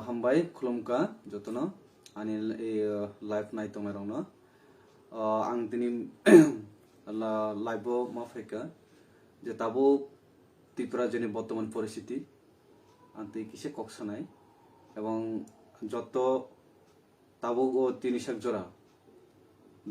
Hambai khulumka jotno ani live night tomairongno ang tini live ma faika je tabo Tripura jeni বর্তমান পরিস্থিতি anti kise koksanai এবং যত তাবো ও তিনিশাক জোড়া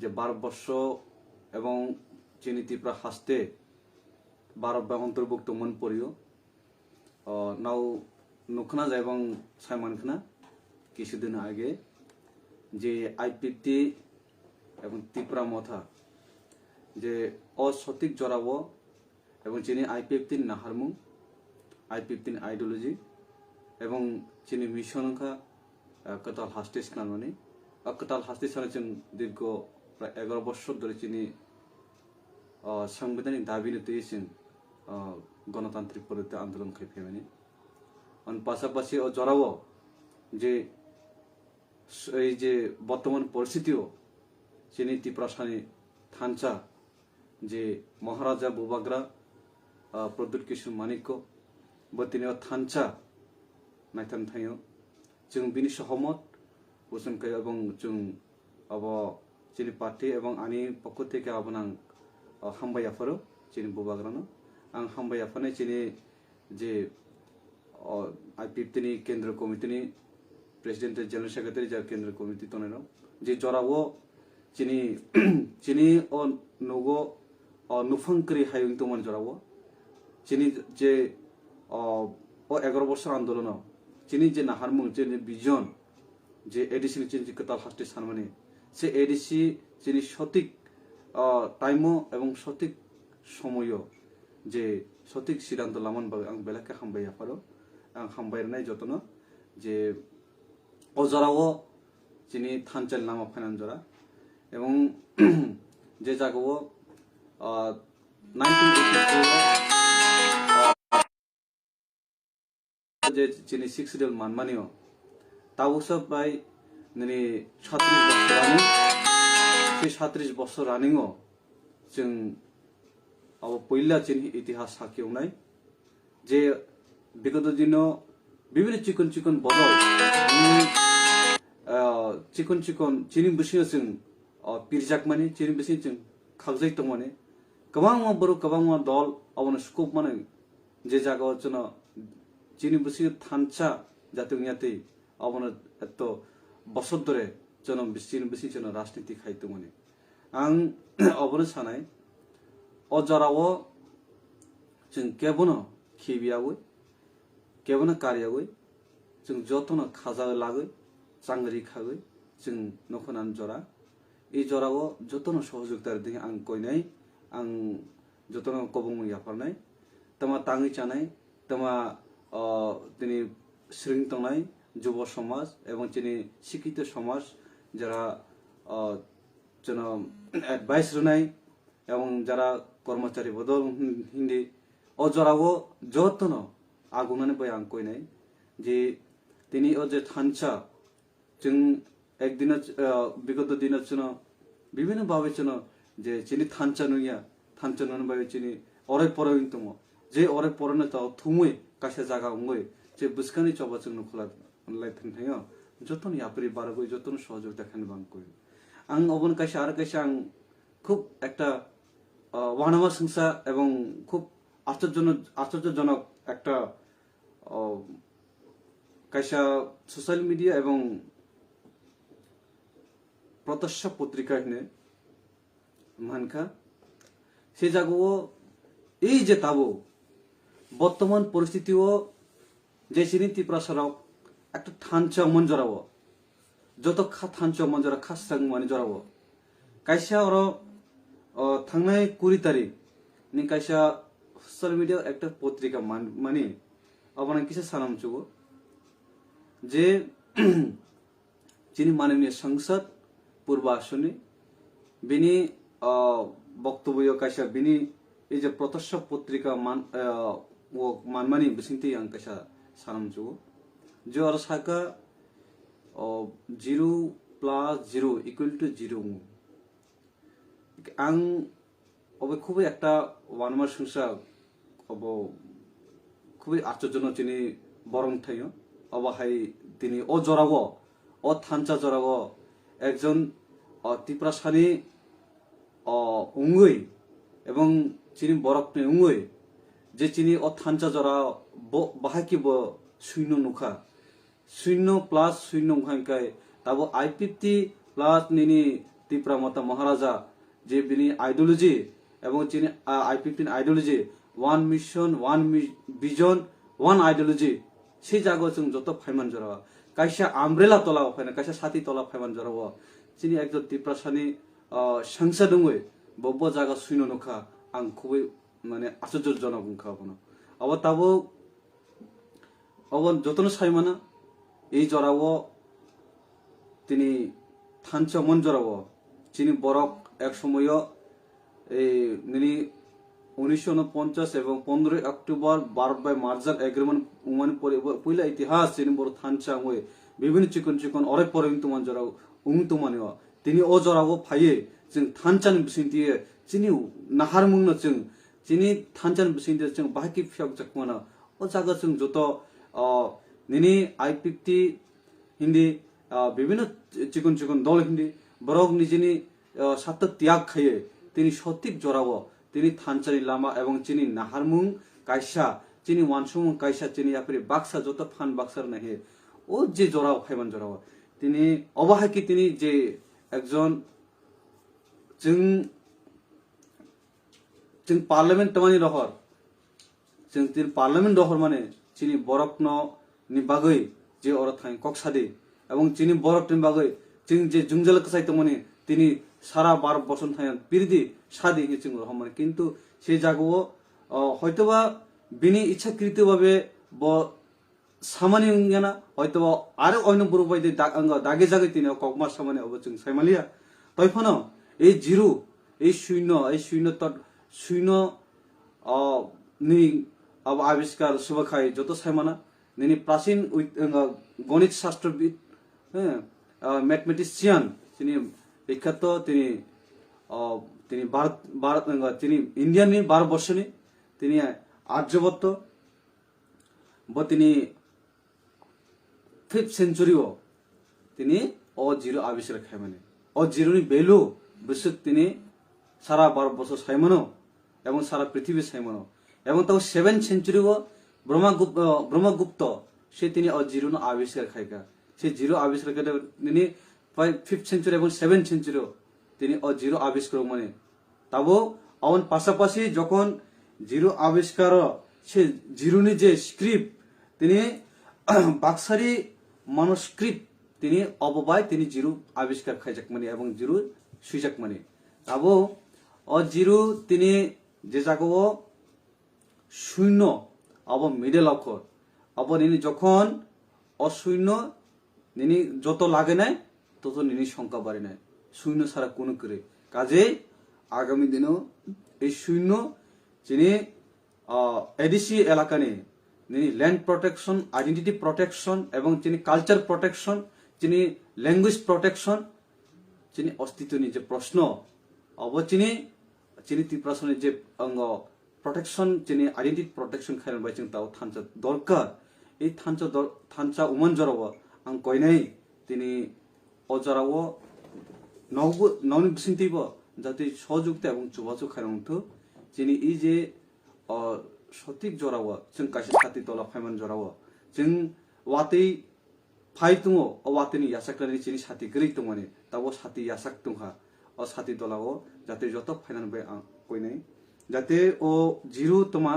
যে 12 বর্ষ এবং চিনি ত্রিপুরা হাসতে 12 অন্তর্ভুক্ত মন পড়িও নাও নুখনা যায় এবং সাইমানখনা কিছুদিন আগে যে আইপিএফটি এবং ত্রিপুরা মথা যে অসঠিক জড়াবো এবং চিনি আইপিএফটি নাহারমু আইপিএফটি আইডিওলজি এবং চিনি মিশনখা কতাল হাস্টেস খানমানি কতাল হাস্টেস जों দীর্ঘ প্রায় 11 বছর ধরে চিনি সাংবিধানিক দাবি নিতে जों গণতান্ত্রিক পদ্ধতিতে আন্দোলন খাইফেমানি অন পাশাপাশি ও জড়াও যে এই যে বর্তমান পরিস্থিতিও চিনি ত্রিপুরাসানি থানসা যে মহারাজা বুবাগ্রা প্রদ্যুৎ কিশোর মানিক্য বতিনিও থানসা নাইথান থাইও जों बिनि सहमत बोसोनखाय এবং जों अब चिनि पार्टी এবং आंनि पक्ष থেকে आबोनां हामबाय आफारो चिनि बुबाग्रानो आं हामबाय आफानाय चिनि जे आईपीएफटी नि केंद्र कमिटिनि प्रेसिडेंट जनरल सेक्रेटारि जा केंद्र कमिटि तनायनो जे जरावो चिनि चिनि ओ नगो नुफांकरि हायुं तमन जरावो चिनि जे ओ 11 বছর আন্দোলন চিনি যে নাহারমুং যে বিজন যে এডিসি চিনি কতাল হাস্টে সানমানি সে এডিসি চিনি সঠিক টাইমও এবং সঠিক সময়ও যে সঠিক সিদ্ধান্ত লামান বাগে আং বেলাকে হামবাই আফারো আং হামবাইরনাই যতন যে অজরাও চিনি থানচাল নামা ফাইনান জরা এবং যে জায়গাও 1982 যে চিনি 6 ডেল মানমানিও তাও সব বাই ননি 36 বছর রানিং সেই 37 বছর রানিংও जों अब पहिला चिनि इतिहास साखिउनाय जे विगत दिनो विभिन्न चिकन चिकन बदल चिकन चिकन चिनि बिसिनो जों पिरजाक माने चिनि बिसिनो जों खाबजाय दंमाने गोबां बर गोबां दल अबनो स्कोप माने जे जागाव जों चिनि बिसिनो थानसा जातियाते अबनो एत बसर धरे जों बिसिनो बिसिनो जों राजनीति खायतो माने आं अबनो सानाय अजरावो जों केबनो खिबियावै केबनो कारियावै जों जतनो खाजा लागै चांगरि खागै जों नखनान जरा ए जरावो जतनो सहयोगिता दि आं कयनाय आं जतनो कबुंग याफारनाय तमा ताङै चानाय तमा তিনি শ্রীং তংনাই যুব সমাজ এবং তিনি শিক্ষিত সমাজ যারা যেন অ্যাডভাইস রুনাই এবং যারা কর্মচারী বদল হিন্দি অজরাও যতন আগুনানে বই আং কইনাই যে তিনি ও যে থানসা जों একদিন বিগত দিনের জন্য বিভিন্ন ভাবে জন্য যে চিনি থানসা নইয়া থানসা নন ভাবে চিনি অরে পরইন তম যে অরে পরনে তাও থুমুই কাছে জায়গা উঙ্গই যে বুসকানি চবা जों নখলা লাইথন থাইও যতন ইয়াপরি বারগই যতন সহযোগিতা খান বাং কই আং অবন কাছে আর কাছে আং খুব একটা ওয়ানামা সংসা এবং খুব আশ্চর্যজনক একটা কাইসা সোশ্যাল মিডিয়া এবং প্রত্যাশা পত্রিকা হিনে মানখা সে জায়গাও এই যে তাবো বর্তমান পরিস্থিতিও যে চিনি ত্রিপুরা সরক একটা থানচা মন জরাবো যত থানচা মন জরা খাসরাং মানে জরাবো কাইসা ওর থাংনাই 20 তারিখ নি কাইসা সোশ্যাল মিডিয়া একটা পত্রিকা মানে অবনা কিসে সানাম চুগো যে চিনি মাননীয় সংসদ পূর্ব আসনে বিনি বক্তব্য কাইসা বিনি এই যে প্রত্যাশা পত্রিকা ও মানমানি বিসিংতি আং কাইসা সানাম চুগো যে আর সাকা 0 + 0 = 0 আং অবে খুবই একটা ওয়ানমার সংসা অব খুবই আশ্চর্যজনক চিনি বরং থাইও অবাহাই তিনি ও জরাও ও থানচা জরাও একজন ত্রিপুরা সানি উঙ্গই এবং চিনি বরকনি উঙ্গই যে চিনি ও থানচা জরা বাহাকি শূন্য নুখা 0+0 উঙ্গাই তাবো IPFT প্লাস নিনি ত্রিপুরা মাতা মহারাজা যে বিনি আইডিওলজি এবং চিনি IPFT ideology 1 mission 1 vision 1 ideology সেই জায়গা जों যত ফাইমান জরা কাইসা আমব্রেলা তলা ফাইনা কাইসা সাথী তলা ফাইমান জরা চিনি একজন ত্রিপুরা সানি সংসদ দङै বব্ব জায়গা শূন্য নুখা আং খুবই মানে আশ্চর্যজনক উঙ্খা কোনো আবার তাবো অবন যতন সাইমানা এই জরাও তিনি থানচা মন জরাও চিনি বরক এক সময় এই নিনি 1949 এবং 15 অক্টোবর ভারত বাই মার্জার এগ্রিমেন্ট উমান পয়লা ইতিহাস চিনি বড় থানচা ওই বিভিন্ন চিকন চিকন অরে পরে তুমান জরাও তুমানিও তিনি ও জরাও ফাইয়ে जों थानचानि बिसिंति चिनि नाहार मुंनो जों चिनि थानचानि बिसिंति जों बाहाकी फियाक जाकमाना ओ जागा जों जत निनि IPFT हिंदी विभिन्न चिकन चिकन दल हिंदी बरक निजिनि सात त्याग खाये तिनि सठिक जराव तिनि थानचानि लामा एवं चिनि नाहारमुं कायसा चिनि वानसुमुं कायसा चिनि यापरि बाक्सा जत फान बाक्सार नाहे ओ जे जराव फाइमान जराव तिनि अबाहाकी तिनि जे एकजन जों पार्लियामेंट तमानि रहर जों तिर पार्लियामेंट रहर माने चिनि बरकन नि बागै जे अर थाय कक्सादि एवं चिनि बरक नि बागै जों जे जुंजल कसाय तमानि तिनि सारा 12 बसर थाय बिरदि सादि जों रहर माने किन्तु से जागो हयतोबा बिनि इच्छाकृत भाबे ब सामानि उंगाना हयतोबा आरो अन्य बरु बायदि दागे जागे तिनि ककमा सामानि अब जों सायमालिया तयफनो এই জিরো এই শূন্য তট শূন্য নি আবিষ্কার শুভখাই যত সাইমানা নিনি প্রাচীন গণিত শাস্ত্রবিদ হ্যাঁ ম্যাথমেটিশিয়ান তিনি বিখ্যাত তিনি ভারত তিনি ইন্ডিয়ান 12 বর্ষনি তিনি আর্যভট্ট তিনি 5th সেঞ্চুরিও তিনি ও জিরো আবিষ্কার খাই মানে ও জিরোনি ভ্যালু বিশ্বক তিনি সারা 12 বছর সাইমানো এবং সারা পৃথিবী সাইমানো এবং তাও 7th সেঞ্চুরিও ব্রহ্মগুপ্ত সে তিনি ও জিরো আবিষ্কার খাইকা সে জিরো আবিষ্কার করে তিনি 5th সেঞ্চুরি এবং 7th সেঞ্চুরিও তিনি ও জিরো আবিষ্কার মানে তাবো অন পাশাপাশি যখন জিরো আবিষ্কার সে জিরোনি যে স্ক্রিপ্ট তিনি বাক্সারি মানুস্ক্রিপ্ট তিনি অববাই তিনি জিরো আবিষ্কার খাইজাক মানে এবং জিরো সুইজাক মানে তাবো ও জিরো তিনি যে জাগো শূন্য অব মিডল অক্ষর অব নিনি যখন অশূন্য নিনি যত লাগে নাই তত নিনি সংখ্যা বাড়ে নাই শূন্য ছাড়া কোনো করে কাজে আগামী দিনেও এই শূন্য যিনি এডিসি এলাকানে যিনি ল্যান্ড প্রটেকশন আইডেন্টিটি প্রটেকশন এবং যিনি কালচার প্রটেকশন যিনি ল্যাঙ্গুয়েজ প্রটেকশন যিনি অস্তিত্ব নিয়ে যে প্রশ্ন অবচিনি যিনি ত্রিপ্রাসনের যে প্রটেকশন যিনি আইডেন্টিটি প্রটেকশন খাইলেন বাই তাও থানচা দরকার এই থানচা উমান জরাও আং কয়নাই তিনি অজরাও নবনি বিসিন্তিব যাতে সহযোগিতা এবং যোগাযোগ খাইলামতো যিনি এই যে সঠিক জরাও जों কাছে সাথী তলা ফাইমান জরাও जों ওয়াতেই ফাই দङ অवातेनि यासाकलानि चिनि साथी गरै दङ माने ताबो साथी यासाक दङहा अ साथी दलाओ जाते जत फाइनान बाय आं कयनाय जाते ओ जिरो तमा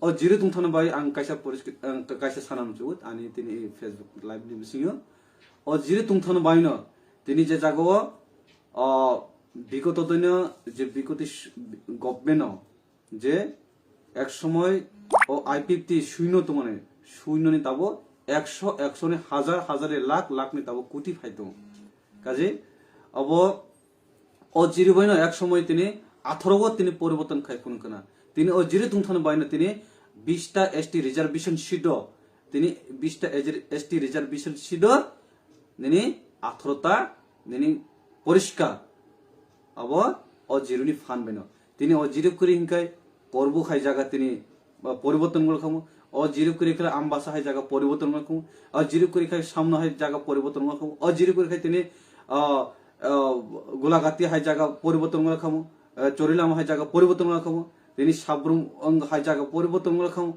ओ जिरो दंथान बाय आं कायसा कायसा सानाम जुत आनि तिनि फेसबुक लाइभ नि बिसिङो ओ जिरो दंथान बायनो तिनि जे जागो বিগত দিনে যে বিগত গভর্নমেন্ট যে এক সময় ও IPFT শূন্য তো মানে শূন্য নি তাবো 100 নে হাজার হাজারে লাখ লাখ নে তাবো কোটি ফাইতো কাজে অব ও জিরো বাইনো এক সময় তিনি 18 তিনি পরিবর্তন খাই কোন কোনা তিনি ও জিরো তুমথান বাইনো তিনি 20টা ST রিজার্ভেশন সিট তিনি 20টা ST রিজার্ভেশন সিট তিনি 18টা তিনি পরিষ্কার अब ओ जिरोनि फान बेनो तिनी ओ जिरो करि हिंकाय करबो खाय जागा तिनी परिवर्तन गल खामो ओ জিরো করে খেলে আমবাসা হয় জায়গা পরিবর্তন রাখুন জিরো করে খাই সামনে হয় জায়গা পরিবর্তন রাখুন জিরো করে খাই তিনি গোলাঘাটি হয় জায়গা পরিবর্তন রাখামো চরিলাম হয় জায়গা পরিবর্তন রাখামো তিনি সাবরুম হয় জায়গা পরিবর্তন রাখামো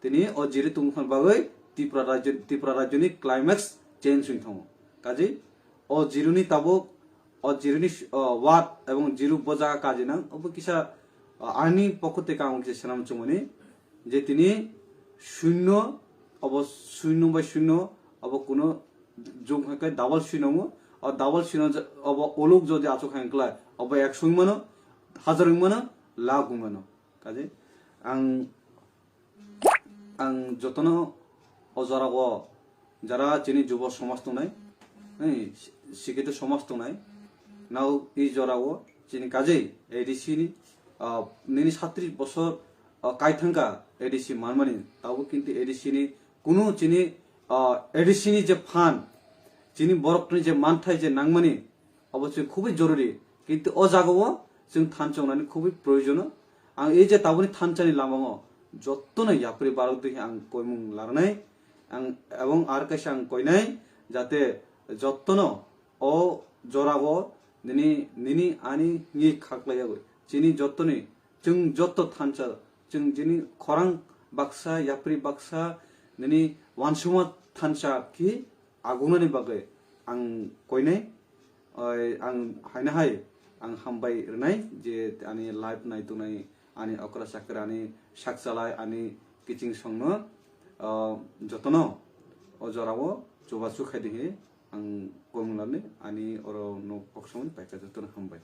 তিনি জিরো তুমখান বাগৈ ত্রিপুরা রাজ্যনি ক্লাইম্যাক্স চেঞ্জ হয়ে থামো কাজে জিরোনি তাবক জিরোনি ওয়ার্ড এবং জিরো বজাগা কাজে নাং কিসা আইনি পক্ষ থেকে আমাকে সেনাম চমনি যে তিনি শূন্য শূন্য বাই শূন্য কোনো যোগ হাঁকায় ডাবল শূন্য ডাবল শূন্য অলুক যদি আচক হাঁকলায় 100 মানো 1000 মানো লাখ মানো কাজে आं जतन अजराग जरा चिनी जुब समाज दंनाय शिक्षित समाज दंनाय नाव इ जराग चिनी काजै एडिसि नि निनि 37 बছর कायथांगा एडिसि मानमानि ताबो किन्तु एडिसि नि कुनु चिनी एडिसि नि जे फान चिनी बरकनि जे मानथाय जे नांगमानि अबश्य खुबै जरुरी किन्तु अ जागाव जों थानचंनानि खुबै प्रयोजन आं ए जे ताबोनि थानचानि लामाव जत्तनो यापरि बारक देखि आं कयमुं लारनाय आं एवं आर कायसे आं कयनाय जाते जत्तनो अ जरागो निनि आनि नि खाख्लायागो चिनि जत्तनि जों जत्त थानसा जों जिनि खरां बाक्सा यापरि बाक्सा निनि वानसुमा थानसा कि आगुनानि बागै आं कयनाय आं हायना हाय आं हामबाय रनाय जे आनि लाइभ नायतुनाय आनि अकरा साकर आनि साकसालाय आनि किचिं संनो जतन अजरावो जबासु खायदिहे आं गमलाने आनि अर न पक्षमन पाइका जतन हामबाय।